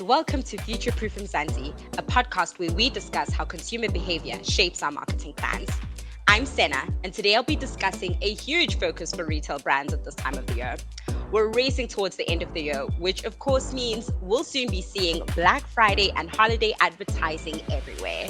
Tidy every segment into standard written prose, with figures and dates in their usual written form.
welcome to Future Proof Mzansi, a podcast where we discuss how consumer behavior shapes our marketing plans. I'm Sena, and today I'll be discussing a huge focus for retail brands at this time of the year. We're racing towards the end of the year, which of course means we'll soon be seeing Black Friday and holiday advertising everywhere.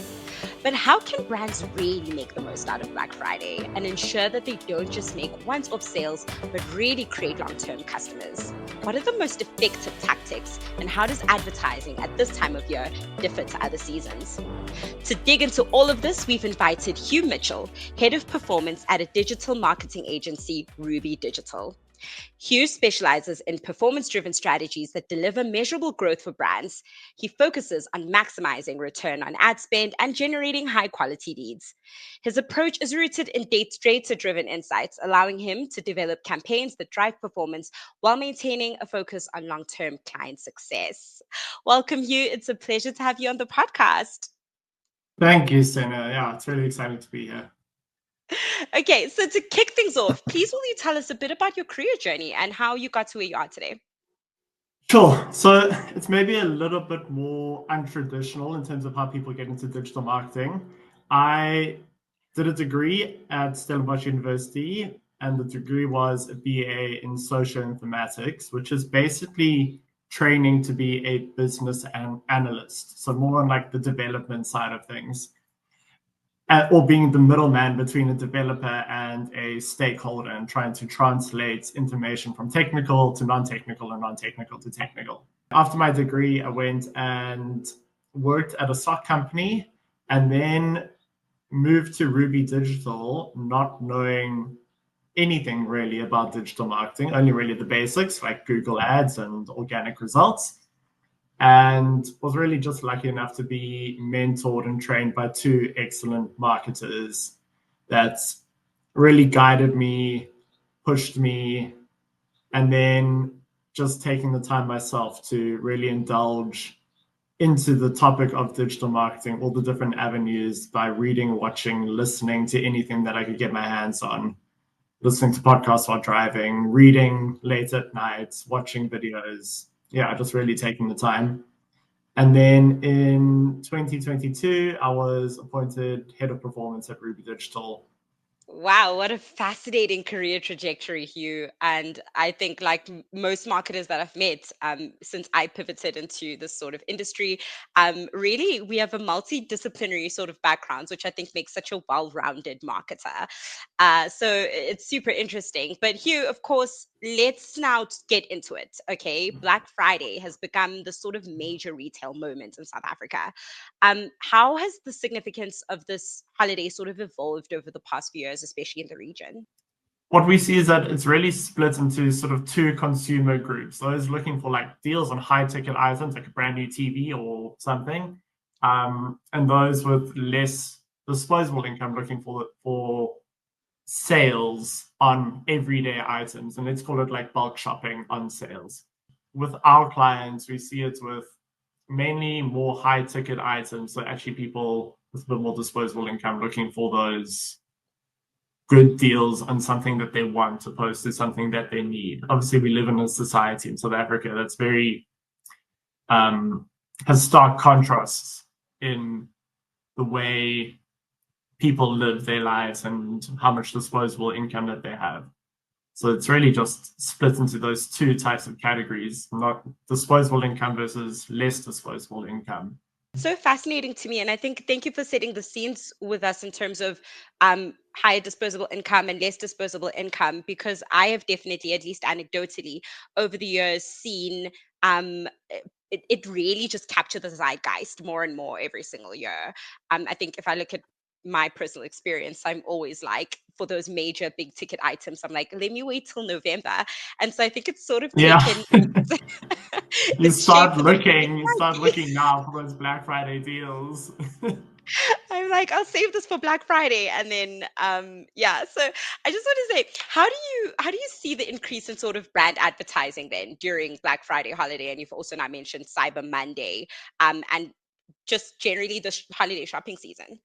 But how can brands really make the most out of Black Friday and ensure that they don't just make once-off sales, but really create long-term customers? What are the most effective tactics, and how does advertising at this time of year differ to other seasons? To dig into all of this, we've invited Hugh Mitchell, Head of Performance at a digital marketing agency, Ruby Digital. Hugh specializes in performance-driven strategies that deliver measurable growth for brands. He focuses on maximizing return on ad spend and generating high-quality leads. His approach is rooted in data-driven insights, allowing him to develop campaigns that drive performance while maintaining a focus on long-term client success. Welcome, Hugh. It's a pleasure to have you on the podcast. Thank you, Senna. Yeah, it's really exciting to be here. Okay, so to kick things off, please will you tell us a bit about your career journey and how you got to where you are today? Sure. So it's maybe a little bit more untraditional in terms of how people get into digital marketing. I did a degree at Stellenbosch University, and the degree was a BA in social informatics, which is basically training to be a business analyst. So more on like the development side of things. Or being the middleman between a developer and a stakeholder and trying to translate information from technical to non-technical and non-technical to technical. After my degree, I went and worked at a stock company and then moved to Ruby Digital, not knowing anything really about digital marketing, only really the basics like Google Ads and organic results. And was really just lucky enough to be mentored and trained by two excellent marketers that really guided me, pushed me, and then just taking the time myself to really indulge into the topic of digital marketing, all the different avenues by reading, watching, listening to anything that I could get my hands on, listening to podcasts while driving, reading late at night, watching videos. Yeah, just really taking the time. And then in 2022, I was appointed head of performance at Ruby Digital. Wow, what a fascinating career trajectory, Hugh. And I think, like most marketers that I've met since I pivoted into this sort of industry, really, we have a multidisciplinary sort of backgrounds, which I think makes such a well-rounded marketer. So it's super interesting. But Hugh, of course, let's now get into it. Okay, Black Friday has become the sort of major retail moment in South Africa. How has the significance of this holiday sort of evolved over the past few years, especially in the region? What we see is that it's really split into sort of two consumer groups. Those looking for like deals on high ticket items, like a brand new TV or something, and those with less disposable income looking for sales on everyday items. And let's call it like bulk shopping on sales. With our clients, we see it with mainly more high ticket items. So actually people with a bit more disposable income looking for those good deals on something that they want opposed to something that they need. Obviously, we live in a society in South Africa that's very has stark contrasts in the way people live their lives and how much disposable income that they have. So it's really just split into those two types of categories, not disposable income versus less disposable income. So fascinating to me. And I think thank you for setting the scenes with us in terms of higher disposable income and less disposable income, because I have definitely, at least anecdotally, over the years seen it really just capture the zeitgeist more and more every single year. I think if I look at my personal experience, I'm always like, for those major big ticket items, I'm like, let me wait till November. And so I think it's sort of taken You its shape start for the looking now for those Black Friday deals. I'm like, I'll save this for Black Friday. And then yeah. So I just want to say, how do you see the increase in sort of brand advertising then during Black Friday holiday? And you've also now mentioned Cyber Monday, and just generally the holiday shopping season.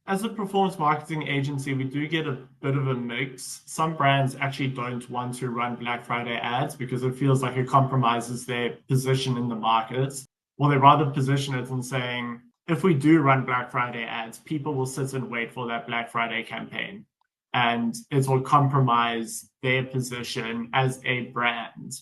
As a performance marketing agency, we do get a bit of a mix. Some brands actually don't want to run Black Friday ads because it feels like it compromises their position in the market. or they rather position it in saying, if we do run Black Friday ads, people will sit and wait for that Black Friday campaign. And it will compromise their position as a brand,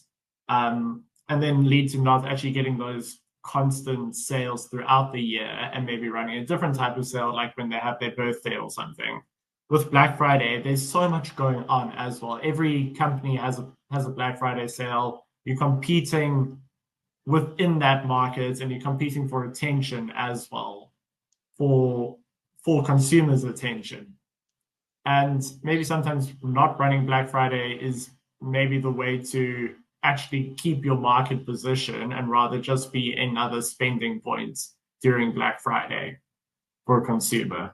and then lead to not actually getting those constant sales throughout the year and maybe running a different type of sale, like when they have their birthday or something. With Black Friday, there's so much going on as well. Every company has a Black Friday sale. You're competing within that market, and you're competing for attention as well, for consumers' attention. And maybe sometimes not running Black Friday is maybe the way to actually keep your market position and rather just be another spending point during Black Friday for a consumer.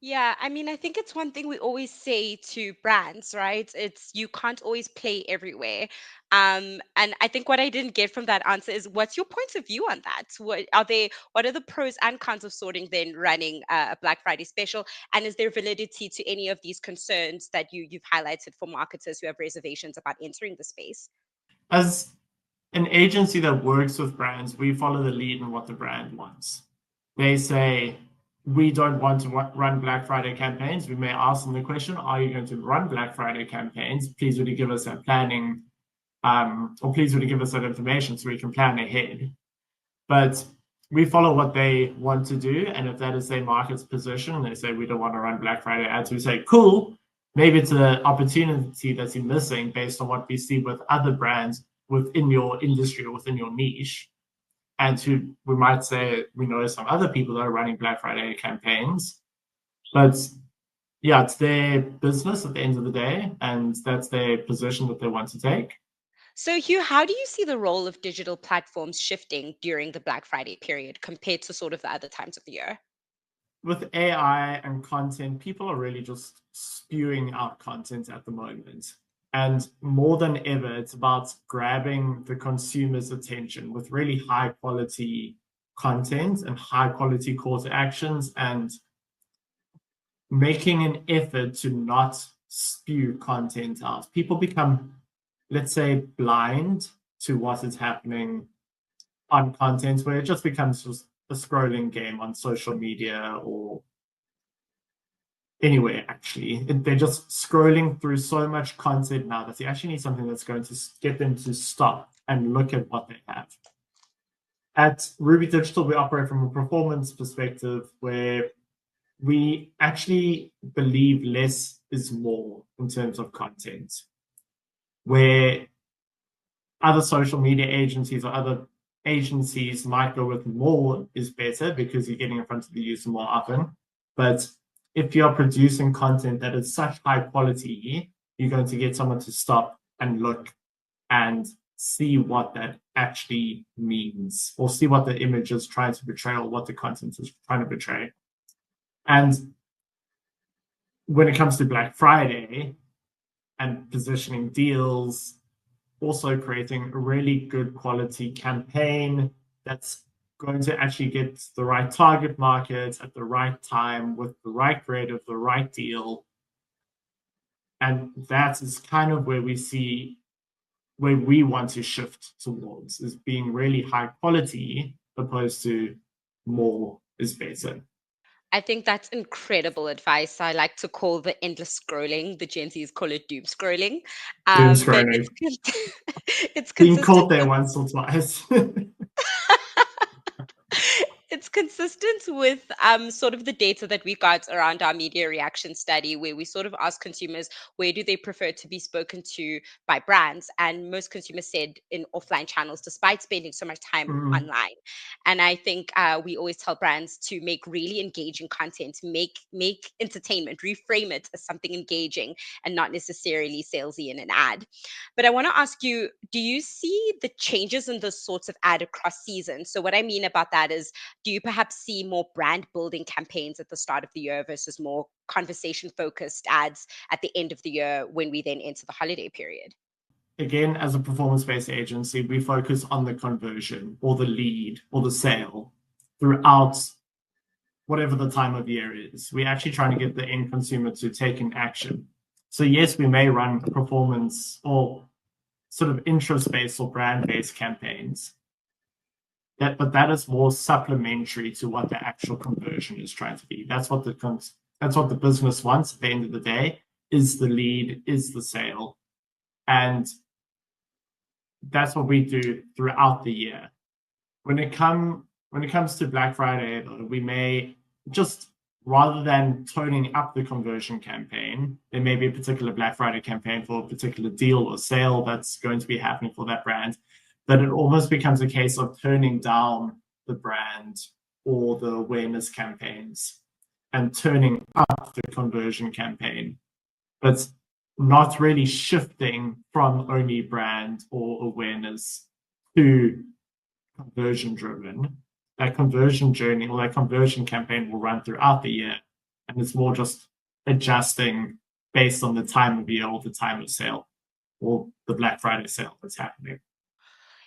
Yeah, I mean, I think it's one thing we always say to brands, right? It's you can't always play everywhere. And I think what I didn't get from that answer is what's your point of view on that? What are the pros and cons of sorting then running a Black Friday special? And is there validity to any of these concerns that you've highlighted for marketers who have reservations about entering the space? As an agency that works with brands, we follow the lead in what the brand wants. They say, we don't want to run Black Friday campaigns. We may ask them the question, are you going to run Black Friday campaigns? Please would you give us that planning, or please would you give us that information so we can plan ahead. But we follow what they want to do. And if that is their market's position, and they say, we don't want to run Black Friday ads, we say, cool, maybe it's an opportunity that you're missing based on what we see with other brands within your industry or within your niche. And we might say, we know some other people that are running Black Friday campaigns, but yeah, it's their business at the end of the day, and that's their position that they want to take. So, Hugh, how do you see the role of digital platforms shifting during the Black Friday period compared to sort of the other times of the year? With AI and content, people are really just spewing out content at the moment. And more than ever, it's about grabbing the consumer's attention with really high quality content and high quality call to actions, and making an effort to not spew content out. People become, let's say, blind to what is happening on content, where it just becomes just a scrolling game on social media or anywhere, actually. They're just scrolling through so much content now that you actually need something that's going to get them to stop and look at what they have. At Ruby Digital, we operate from a performance perspective where we actually believe less is more in terms of content, where other social media agencies or other agencies might go with more is better because you're getting in front of the user more often. But if you're producing content that is such high quality, you're going to get someone to stop and look and see what that actually means, or see what the image is trying to portray, or what the content is trying to portray. And when it comes to Black Friday and positioning deals, also creating a really good quality campaign that's going to actually get the right target market at the right time with the right creative, the right deal. And that is kind of where we want to shift towards, is being really high quality opposed to more is better. I think that's incredible advice. I like to call the endless scrolling, the Gen Zs call it doom scrolling. Doom But scrolling. it's Being caught consistent there with once or twice. it's consistent with sort of the data that we got around our media reaction study, where we sort of asked consumers where do they prefer to be spoken to by brands, and most consumers said in offline channels, despite spending so much time online. And I think we always tell brands to make really engaging content, make entertainment, reframe it as something engaging and not necessarily salesy in an ad. But I want to ask you, do you see the changes in the sorts of ad across seasons? So what I mean about that is, do you perhaps see more brand building campaigns at the start of the year versus more conversation focused ads at the end of the year when we then enter the holiday period? Again, as a performance-based agency, we focus on the conversion or the lead or the sale throughout whatever the time of year is. We're actually trying to get the end consumer to take an action. So yes, we may run performance or sort of interest-based or brand-based campaigns, but that is more supplementary to what the actual conversion is trying to be. That's what the business wants at the end of the day, is the lead, is the sale. And that's what we do throughout the year. When it comes to Black Friday, we may just, rather than toning up the conversion campaign, there may be a particular Black Friday campaign for a particular deal or sale that's going to be happening for that brand, that it almost becomes a case of turning down the brand or the awareness campaigns and turning up the conversion campaign, but not really shifting from only brand or awareness to conversion driven. That conversion journey or that conversion campaign will run throughout the year, and it's more just adjusting based on the time of year or the time of sale or the Black Friday sale that's happening.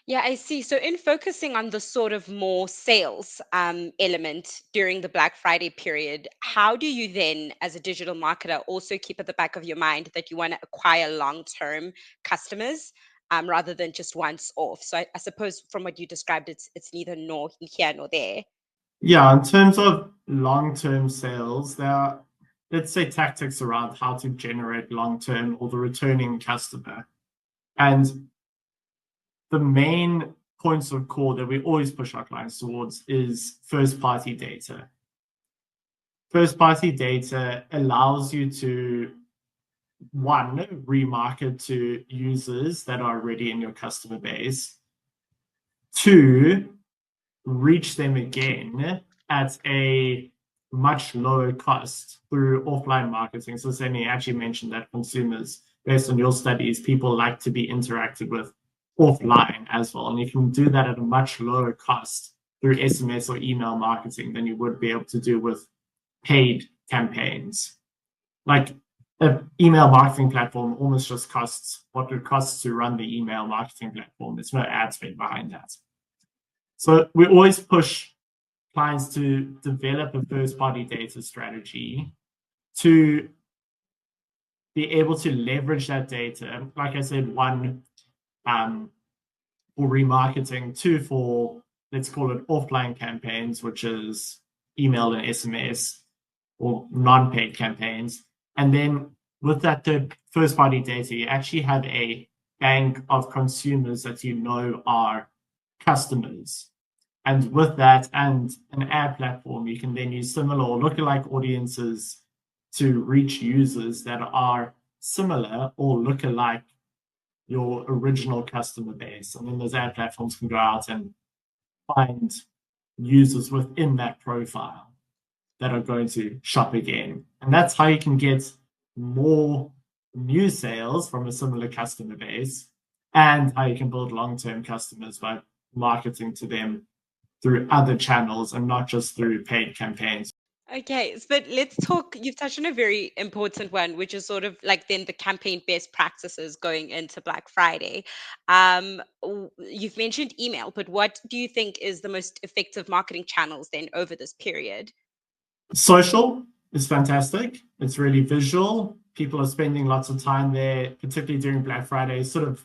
Yeah, I see. So, in focusing on the sort of more sales element during the Black Friday period, how do you then, as a digital marketer, also keep at the back of your mind that you want to acquire long-term customers rather than just once off? So, I suppose from what you described, it's neither nor here nor there. Yeah, in terms of long-term sales, there are, let's say, tactics around how to generate long-term or the returning customer. And the main points of call that we always push our clients towards is first-party data. First-party data allows you to, one, remarket to users that are already in your customer base. Two, reach them again at a much lower cost through offline marketing. So Seni actually mentioned that consumers, based on your studies, people like to be interacted with offline as well. And you can do that at a much lower cost through SMS or email marketing than you would be able to do with paid campaigns. Like an email marketing platform almost just costs what it costs to run the email marketing platform. There's no ad spend behind that. So we always push clients to develop a first-party data strategy to be able to leverage that data. Like I said, one, for remarketing, two, for, let's call it offline campaigns, which is email and SMS or non-paid campaigns. And then with that first-party data, you actually have a bank of consumers that you know are customers. And with that and an ad platform, you can then use similar or lookalike audiences to reach users that are similar or lookalike your original customer base. And then those ad platforms can go out and find users within that profile that are going to shop again. And that's how you can get more new sales from a similar customer base, and how you can build long-term customers by marketing to them through other channels and not just through paid campaigns. Okay, but let's talk. You've touched on a very important one, which is sort of like then the campaign best practices going into Black Friday. You've mentioned email, but what do you think is the most effective marketing channels then over this period? Social is fantastic. It's really visual. People are spending lots of time there, particularly during Black Friday, sort of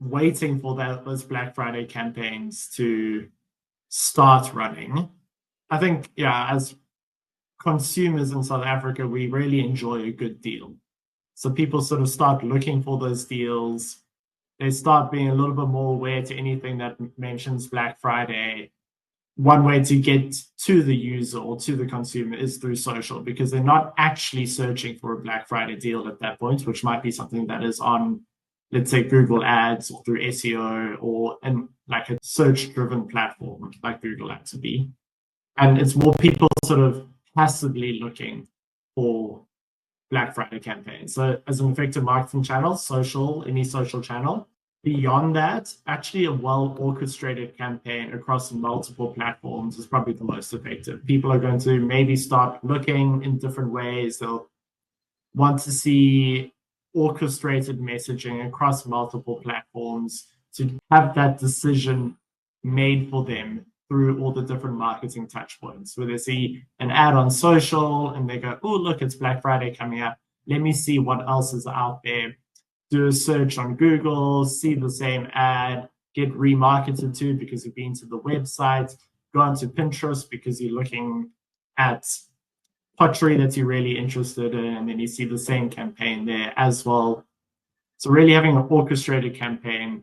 waiting for those Black Friday campaigns to start running. I think, yeah, as consumers in South Africa, we really enjoy a good deal. So people sort of start looking for those deals. They start being a little bit more aware to anything that mentions Black Friday. One way to get to the user or to the consumer is through social, because they're not actually searching for a Black Friday deal at that point, which might be something that is on, let's say, Google Ads or through SEO or in like a search-driven platform like Google Ads would be. And it's more people sort of passively looking for Black Friday campaigns. So as an effective marketing channel, social, any social channel. Beyond that, actually a well-orchestrated campaign across multiple platforms is probably the most effective. People are going to maybe start looking in different ways. They'll want to see orchestrated messaging across multiple platforms to have that decision made for them through all the different marketing touch points, where they see an ad on social and they go, oh, look, it's Black Friday coming up. Let me see what else is out there. Do a search on Google, see the same ad, get remarketed to because you've been to the website, go onto Pinterest because you're looking at pottery that you're really interested in, and then you see the same campaign there as well. So really having an orchestrated campaign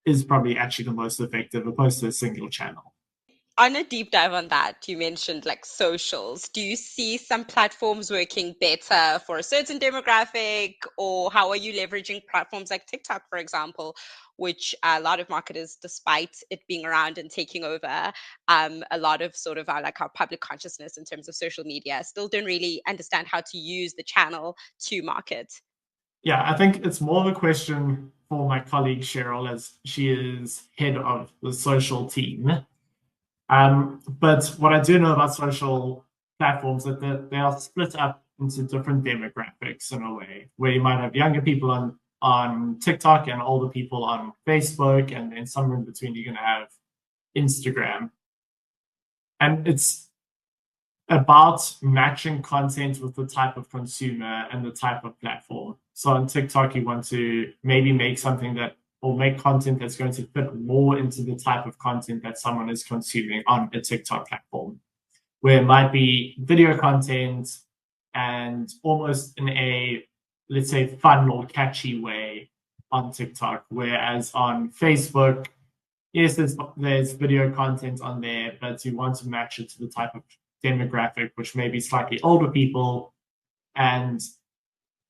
is probably actually the most effective opposed to a single channel. On a deep dive on that, you mentioned like socials. Do you see some platforms working better for a certain demographic, or how are you leveraging platforms like TikTok, for example, which a lot of marketers, despite it being around and taking over a lot of sort of our public consciousness in terms of social media, still don't really understand how to use the channel to market? Yeah, I think it's more of a question for my colleague Cheryl, as she is head of the social team. But what I do know about social platforms is that they are split up into different demographics in a way, where you might have younger people on TikTok and older people on Facebook, and then somewhere in between you're going to have Instagram. And it's about matching content with the type of consumer and the type of platform. So on TikTok, you want to maybe make something that, or make content that's going to fit more into the type of content that someone is consuming on a TikTok platform, where it might be video content and almost in a, let's say, fun or catchy way on TikTok. Whereas on Facebook, yes, there's video content on there, but you want to match it to the type of demographic, which may be slightly older people, and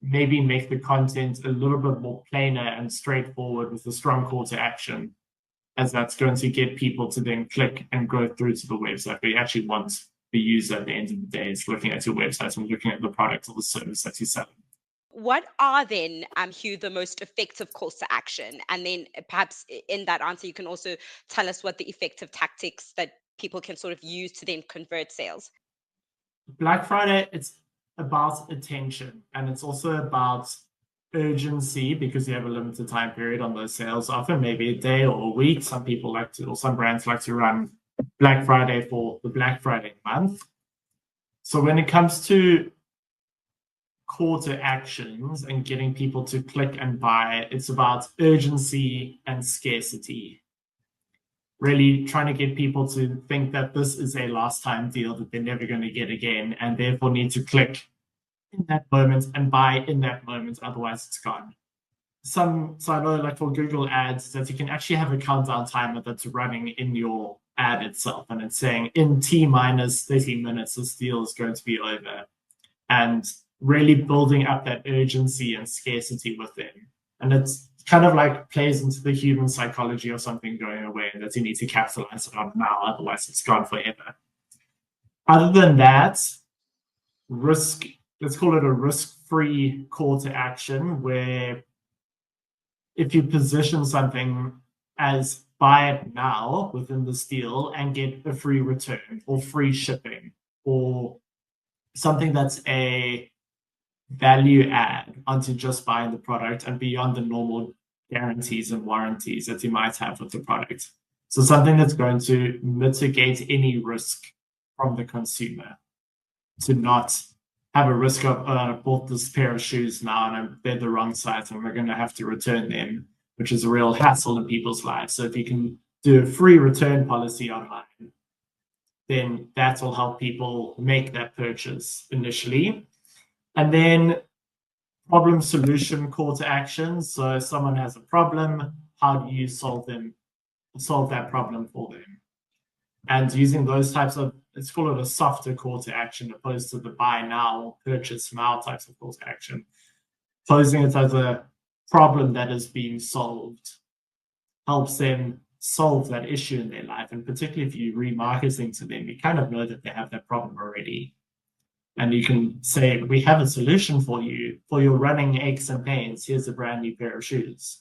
maybe make the content a little bit more plainer and straightforward with a strong call to action, as that's going to get people to then click and go through to the website. But you actually want the user at the end of the day is looking at your website and looking at the product or the service that you're selling. What are then, Hugh, the most effective calls to action? And then perhaps in that answer, you can also tell us what the effective tactics that people can sort of use to then convert sales. Black Friday, it's about attention, and it's also about urgency, because you have a limited time period on those sales, often maybe a day or a week. Some people like to, or some brands like to run Black Friday for the Black Friday month. So when it comes to call to actions and getting people to click and buy, it's about urgency and scarcity. Really trying to get people to think that this is a last time deal that they're never going to get again, and therefore need to click in that moment and buy in that moment, otherwise it's gone. So I know, like for Google ads, that you can actually have a countdown timer that's running in your ad itself, and it's saying in T minus 30 minutes, this deal is going to be over, and really building up that urgency and scarcity within. And it's kind of like plays into the human psychology of something going away that you need to capitalize it on now, otherwise it's gone forever. Other than that, let's call it a risk-free call to action, where if you position something as buy it now within this deal and get a free return or free shipping, or something that's a value add onto just buying the product and beyond the normal guarantees and warranties that you might have with the product. So something that's going to mitigate any risk from the consumer, to not have a risk of, I bought this pair of shoes now and they're the wrong size and we're going to have to return them, which is a real hassle in people's lives. So if you can do a free return policy online, then that will help people make that purchase initially. And then problem solution call to action. So if someone has a problem, how do you solve that problem for them? And using those types of, let's call it a softer call to action, opposed to the buy now, purchase now types of call to action. Posing it as a problem that is being solved helps them solve that issue in their life. And particularly if you're remarketing to them, you kind of know that they have that problem already. And you can say, we have a solution for you for your running aches and pains. Here's a brand new pair of shoes.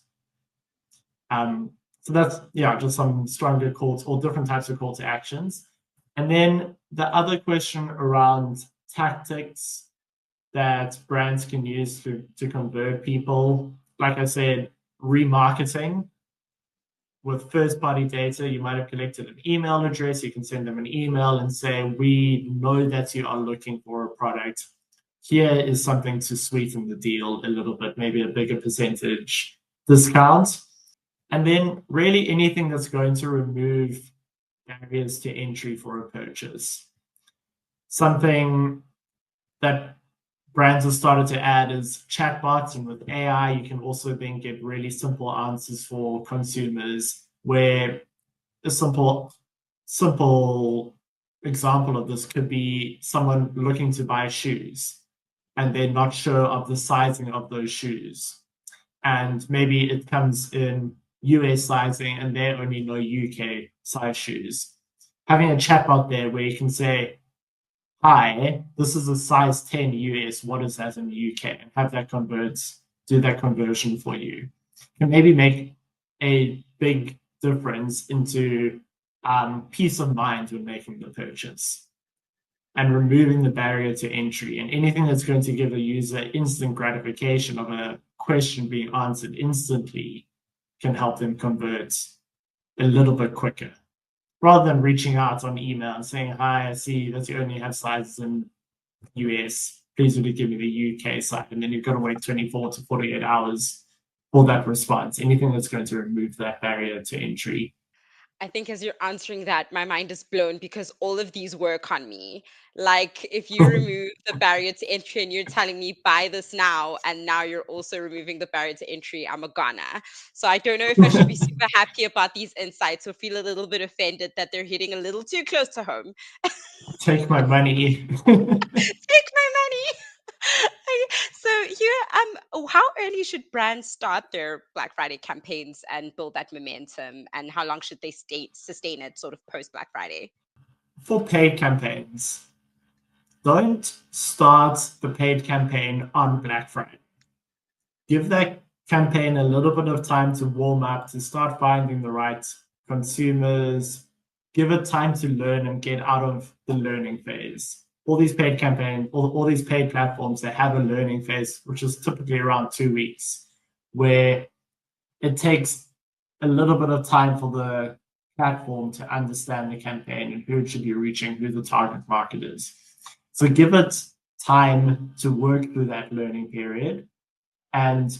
So that's, just some stronger calls or different types of call to actions. And then the other question around tactics that brands can use to convert people, like I said, remarketing. With first-party data, you might have collected an email address. You can send them an email and say, we know that you are looking for a product. Here is something to sweeten the deal a little bit, maybe a bigger percentage discount. And then really anything that's going to remove barriers to entry for a purchase. Something that brands have started to add is chatbots, and with AI, you can also then get really simple answers for consumers. Where a simple example of this could be someone looking to buy shoes and they're not sure of the sizing of those shoes. And maybe it comes in US sizing and they only know UK size shoes. Having a chatbot there where you can say, hi, this is a size 10 US, what is that in the UK? And have that do that conversion for you. Can maybe make a big difference into peace of mind when making the purchase and removing the barrier to entry, and anything that's going to give a user instant gratification of a question being answered instantly can help them convert a little bit quicker, rather than reaching out on email and saying, hi, I see that you only have sizes in US. Please would you give me the UK side? And then you've got to wait 24 to 48 hours for that response. Anything that's going to remove that barrier to entry. I think as you're answering that, my mind is blown because all of these work on me. Like, if you remove the barrier to entry and you're telling me buy this now, and now you're also removing the barrier to entry, I'm a goner. So I don't know if I should be super happy about these insights or feel a little bit offended that they're hitting a little too close to home. Take my money. Take my money. So here, how early should brands start their Black Friday campaigns and build that momentum, and how long should they sustain it sort of post Black Friday? For paid campaigns, don't start the paid campaign on Black Friday. Give that campaign a little bit of time to warm up, to start finding the right consumers. Give it time to learn and get out of the learning phase. All these paid campaigns, all these paid platforms, they have a learning phase, which is typically around 2 weeks, where it takes a little bit of time for the platform to understand the campaign and who it should be reaching, who the target market is. So give it time to work through that learning period. And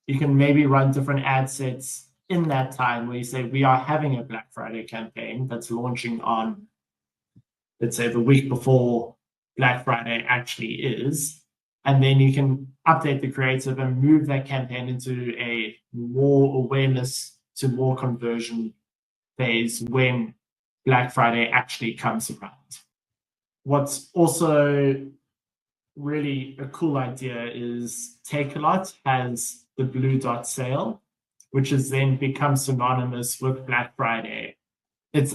you can maybe run different ad sets in that time where you say, we are having a Black Friday campaign that's launching on, let's say, the week before Black Friday actually is. And then you can update the creative and move that campaign into a more awareness to more conversion phase when Black Friday actually comes around. What's also really a cool idea is Takealot has the Blue Dot Sale, which has then become synonymous with Black Friday. It's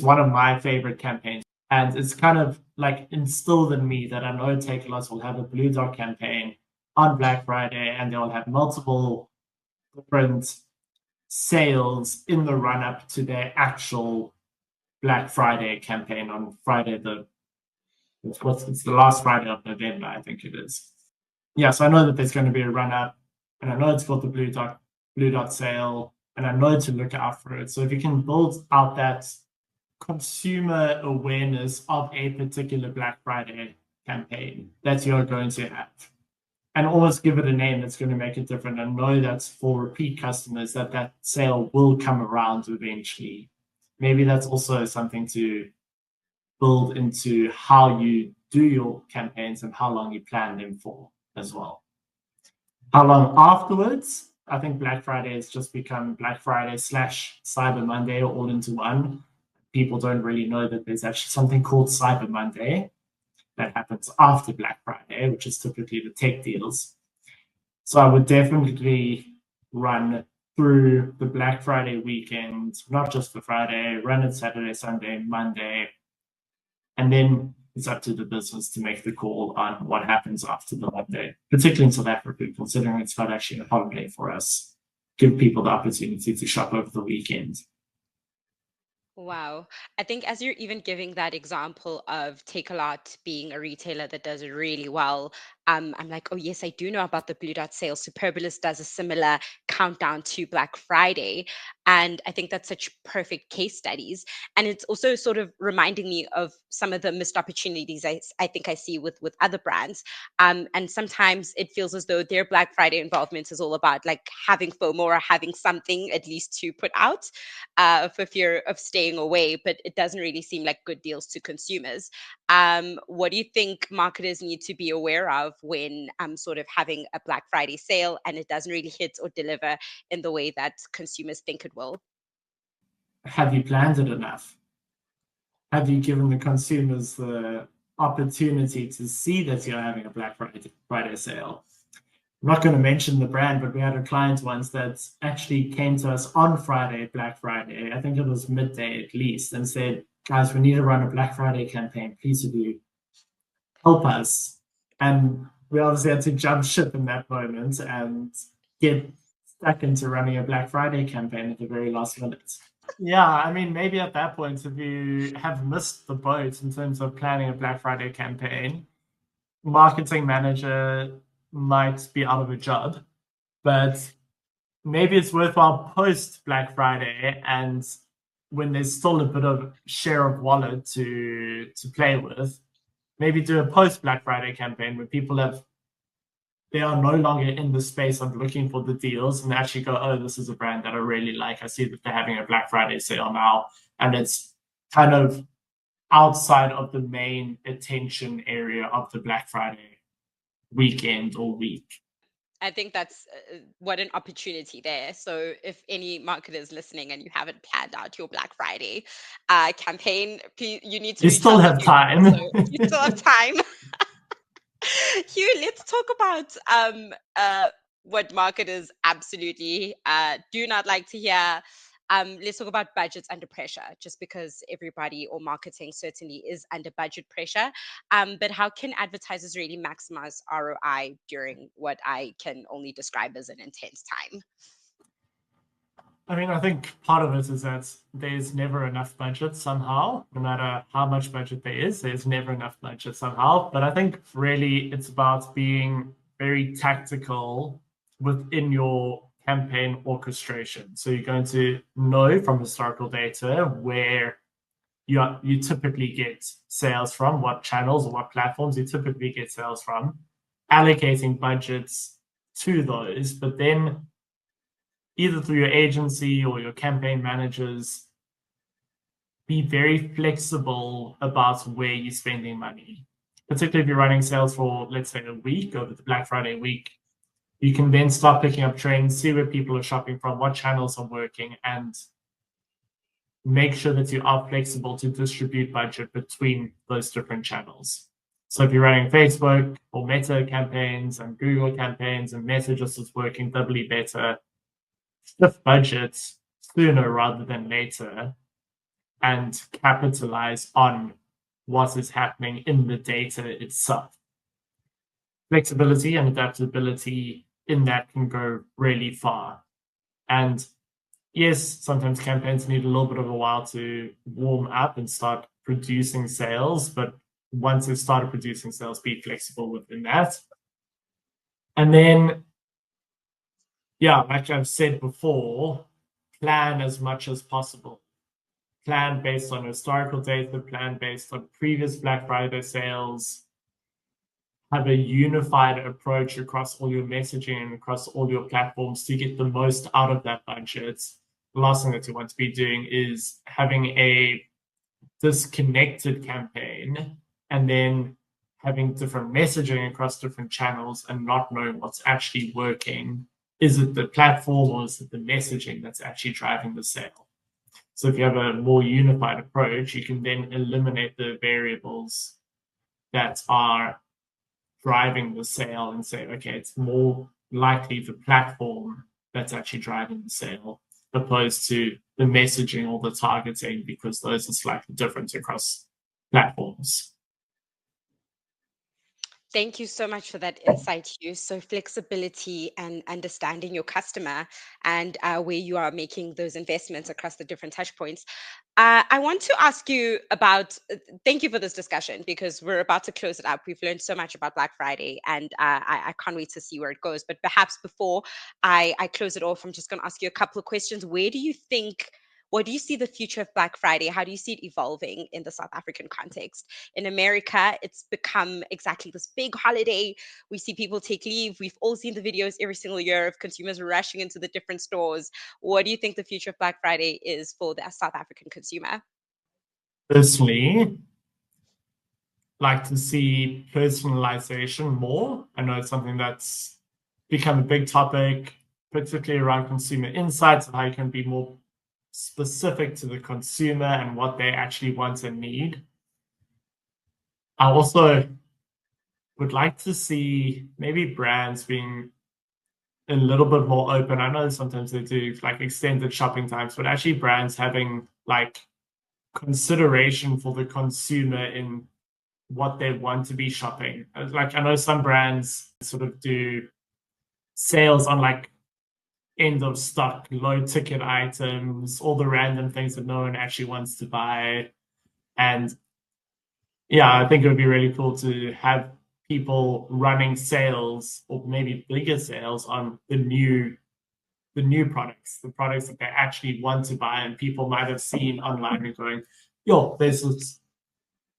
one of my favorite campaigns, and it's kind of like instilled in me that I know Takealot will have a Blue Dot campaign on Black Friday, and they'll have multiple different sales in the run up to their actual Black Friday campaign on Friday it's the last Friday of November, I think it is. Yeah, so I know that there's going to be a run up, and I know it's called the Blue Dot Sale, and I know to look out for it. So if you can build out that consumer awareness of a particular Black Friday campaign that you're going to have, and always give it a name that's going to make it different, and know that's for repeat customers, that sale will come around eventually. Maybe that's also something to build into how you do your campaigns and how long you plan them for as well. How long afterwards? I think Black Friday has just become Black Friday / Cyber Monday all into one. People don't really know that there's actually something called Cyber Monday that happens after Black Friday, which is typically the tech deals. So I would definitely run through the Black Friday weekend, not just for Friday, run it Saturday, Sunday, Monday, and then it's up to the business to make the call on what happens after the Monday, particularly in South Africa, considering it's not actually a holiday for us. Give people the opportunity to shop over the weekend. Wow. I think as you're even giving that example of Takealot being a retailer that does it really well, I'm like, oh yes, I do know about the Blue Dot Sale. Superbalist does a similar countdown to Black Friday. And I think that's such perfect case studies. And it's also sort of reminding me of some of the missed opportunities I think I see with other brands. And sometimes it feels as though their Black Friday involvement is all about like having FOMO or having something at least to put out for fear of staying away, but it doesn't really seem like good deals to consumers. What do you think marketers need to be aware of when sort of having a Black Friday sale and it doesn't really hit or deliver in the way that consumers think it will? Have you planned it enough? Have you given the consumers the opportunity to see that you're having a Black Friday sale? I'm not going to mention the brand, but we had a client once that actually came to us on Friday, Black Friday. I think it was midday at least, and said, guys, we need to run a Black Friday campaign. Please would you help us? And we obviously had to jump ship in that moment and get stuck into running a Black Friday campaign at the very last minute. Yeah, I mean, maybe at that point, if you have missed the boat in terms of planning a Black Friday campaign, marketing manager might be out of a job, but maybe it's worthwhile post Black Friday, and when there's still a bit of share of wallet to play with, maybe do a post Black Friday campaign where they are no longer in the space of looking for the deals and actually go, oh, this is a brand that I really like. I see that they're having a Black Friday sale now, and it's kind of outside of the main attention area of the Black Friday weekend or week. I think that's what an opportunity there. So if any marketers listening and you haven't planned out your Black Friday campaign, you need to You reach still out have to time. So you still have time. Hugh, let's talk about what marketers absolutely do not like to hear. Let's talk about budgets under pressure, just because everybody or marketing certainly is under budget pressure. But how can advertisers really maximize ROI during what I can only describe as an intense time? I mean, I think part of it is that there's never enough budget somehow. No matter how much budget there is, there's never enough budget somehow. But I think really it's about being very tactical within your campaign orchestration. So you're going to know from historical data where you typically get sales from, what channels or what platforms you typically get sales from, allocating budgets to those, but then either through your agency or your campaign managers, be very flexible about where you're spending money. Particularly if you're running sales for, let's say, a week, over the Black Friday week, you can then start picking up trends, see where people are shopping from, what channels are working, and make sure that you are flexible to distribute budget between those different channels. So if you're running Facebook or Meta campaigns and Google campaigns and messages is working doubly better, shift budgets sooner rather than later and capitalize on what is happening in the data itself. Flexibility and adaptability in that can go really far. And yes, sometimes campaigns need a little bit of a while to warm up and start producing sales, but once they've started producing sales, be flexible within that. And then, yeah, like I've said before, plan as much as possible. Plan based on historical data, plan based on previous Black Friday sales, have a unified approach across all your messaging and across all your platforms to get the most out of that budget. The last thing that you want to be doing is having a disconnected campaign and then having different messaging across different channels and not knowing what's actually working. Is it the platform or is it the messaging that's actually driving the sale? So if you have a more unified approach, you can then eliminate the variables that are driving the sale and say, okay, it's more likely the platform that's actually driving the sale opposed to the messaging or the targeting, because those are slightly different across platforms. Thank you so much for that insight, Hugh. So, flexibility and understanding your customer and where you are making those investments across the different touch points. I want to ask you about, thank you for this discussion because we're about to close it up. We've learned so much about Black Friday and I can't wait to see where it goes. But perhaps before I close it off, I'm just going to ask you a couple of questions. What do you see the future of Black Friday? How do you see it evolving in the South African context? In America, it's become exactly this big holiday. We see people take leave. We've all seen the videos every single year of consumers rushing into the different stores. What do you think the future of Black Friday is for the South African consumer? Personally, like to see personalization more. I know it's something that's become a big topic, particularly around consumer insights and how you can be more specific to the consumer and what they actually want and need. I also would like to see maybe brands being a little bit more open. I know sometimes they do like extended shopping times, but actually brands having like consideration for the consumer in what they want to be shopping. Like I know some brands sort of do sales on like end of stock, low ticket items, all the random things that no one actually wants to buy. And yeah, I think it would be really cool to have people running sales or maybe bigger sales on the new products, the products that they actually want to buy and people might have seen online and going, yo, there's this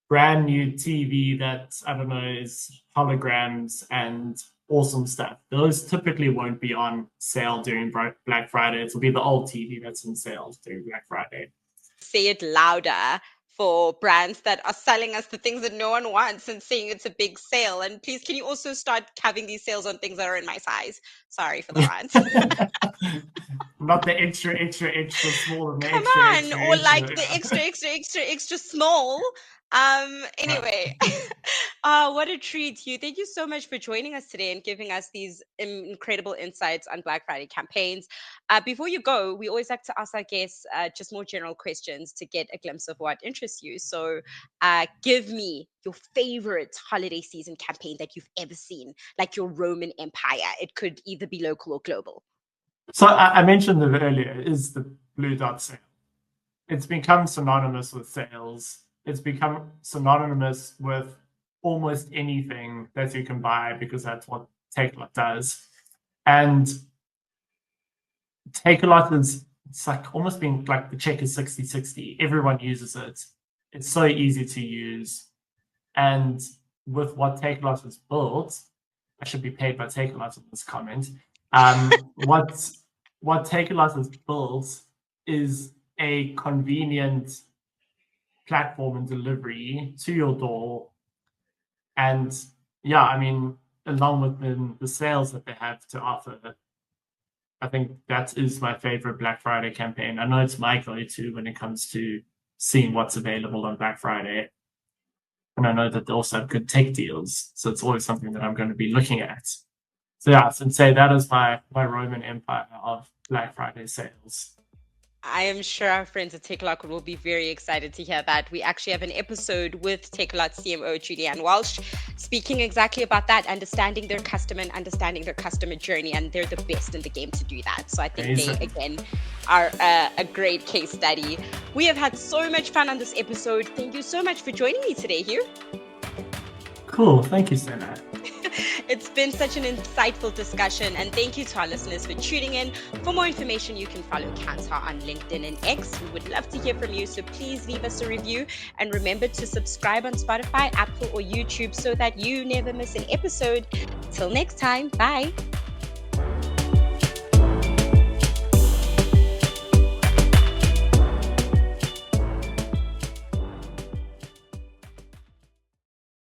brand new TV that, I don't know, is holograms and awesome stuff. Those typically won't be on sale during Black Friday. It'll be the old TV that's in sales during Black Friday. Say it louder for brands that are selling us the things that no one wants and saying it's a big sale. And please, can you also start having these sales on things that are in my size? Sorry for the rant. Not the extra small. Come on, or like the extra small. Anyway, what a treat, Hugh. Thank you so much for joining us today and giving us these incredible insights on Black Friday campaigns. Before you go, we always like to ask our guests just more general questions to get a glimpse of what interests you. So give me your favorite holiday season campaign that you've ever seen, like your Roman Empire. It could either be local or global. So I mentioned it earlier, is the Blue Dot Sale. It's become synonymous with sales. It's become synonymous with almost anything that you can buy because that's what Takealot does. And Takealot it's like almost being like the Checkers 60/60. Everyone uses it. It's so easy to use. And with what Takealot has built, I should be paid by Takealot in this comment. What Takealot has built is a convenient platform and delivery to your door. And yeah, I mean, along with the sales that they have to offer, I think that is my favorite Black Friday campaign. I know it's my go-to when it comes to seeing what's available on Black Friday. And I know that they also have good tech deals. So it's always something that I'm going to be looking at. So yeah, I'd say that is my Roman Empire of Black Friday sales. I am sure our friends at Takealot will be very excited to hear that. We actually have an episode with Takealot CMO Julianne Walsh speaking exactly about that, understanding their customer and understanding their customer journey, and they're the best in the game to do that. So I think they, again, are a great case study. We have had so much fun on this episode. Thank you so much for joining me today, Hugh. Cool. Thank you, Senna. It's been such an insightful discussion, and thank you to our listeners for tuning in. For more information, you can follow Kantar on LinkedIn and X. We would love to hear from you, so please leave us a review, and remember to subscribe on Spotify, Apple, or YouTube so that you never miss an episode. Till next time, bye.